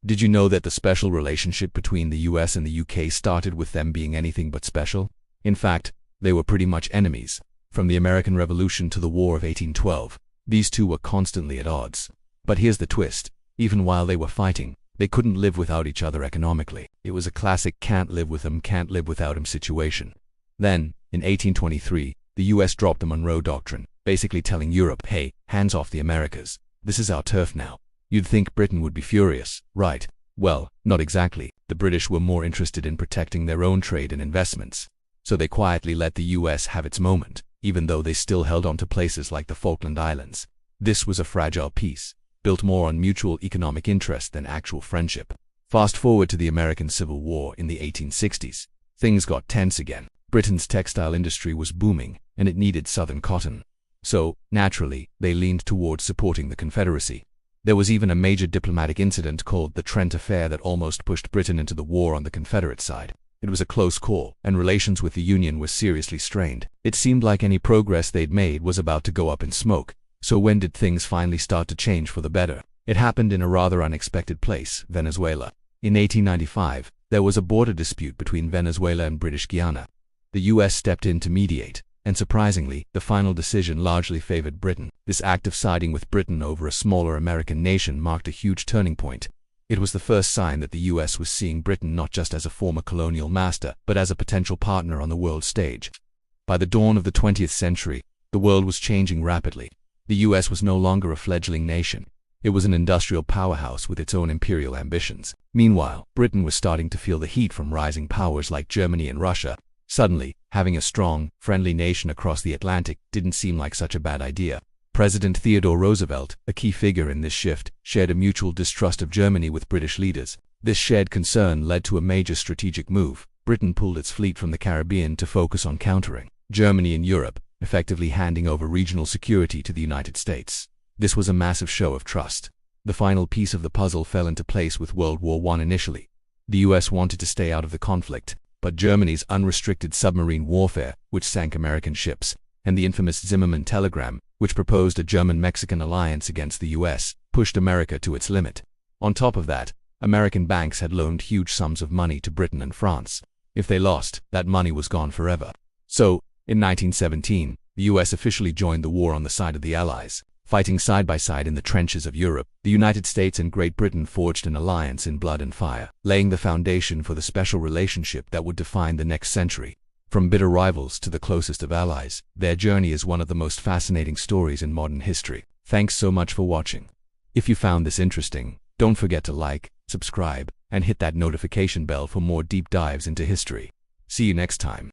Did you know that the special relationship between the US and the UK started with them being anything but special? In fact, they were pretty much enemies. From the American Revolution to the War of 1812, these two were constantly at odds. But here's the twist. Even while they were fighting, they couldn't live without each other economically. It was a classic can't live with them, can't live without him situation. Then, in 1823, the US dropped the Monroe Doctrine, basically telling Europe, hey, hands off the Americas. This is our turf now. You'd think Britain would be furious, right? Well, not exactly. The British were more interested in protecting their own trade and investments. So they quietly let the US have its moment, even though they still held on to places like the Falkland Islands. This was a fragile peace, built more on mutual economic interest than actual friendship. Fast forward to the American Civil War in the 1860s. Things got tense again. Britain's textile industry was booming, and it needed Southern cotton. So, naturally, they leaned towards supporting the Confederacy. There was even a major diplomatic incident called the Trent Affair that almost pushed Britain into the war on the Confederate side. It was a close call, and relations with the Union were seriously strained. It seemed like any progress they'd made was about to go up in smoke. So when did things finally start to change for the better? It happened in a rather unexpected place, Venezuela. In 1895, there was a border dispute between Venezuela and British Guiana. The US stepped in to mediate, and surprisingly, the final decision largely favored Britain. This act of siding with Britain over a smaller American nation marked a huge turning point. It was the first sign that the US was seeing Britain not just as a former colonial master, but as a potential partner on the world stage. By the dawn of the 20th century, the world was changing rapidly. The US was no longer a fledgling nation. It was an industrial powerhouse with its own imperial ambitions. Meanwhile, Britain was starting to feel the heat from rising powers like Germany and Russia. Suddenly, having a strong, friendly nation across the Atlantic didn't seem like such a bad idea. President Theodore Roosevelt, a key figure in this shift, shared a mutual distrust of Germany with British leaders. This shared concern led to a major strategic move. Britain pulled its fleet from the Caribbean to focus on countering Germany in Europe, effectively handing over regional security to the United States. This was a massive show of trust. The final piece of the puzzle fell into place with World War I initially. The US wanted to stay out of the conflict, but Germany's unrestricted submarine warfare, which sank American ships, and the infamous Zimmermann telegram, which proposed a German-Mexican alliance against the US, pushed America to its limit. On top of that, American banks had loaned huge sums of money to Britain and France. If they lost, that money was gone forever. So, in 1917, the US officially joined the war on the side of the Allies. Fighting side by side in the trenches of Europe, the United States and Great Britain forged an alliance in blood and fire, laying the foundation for the special relationship that would define the next century. From bitter rivals to the closest of allies, their journey is one of the most fascinating stories in modern history. Thanks so much for watching. If you found this interesting, don't forget to like, subscribe, and hit that notification bell for more deep dives into history. See you next time.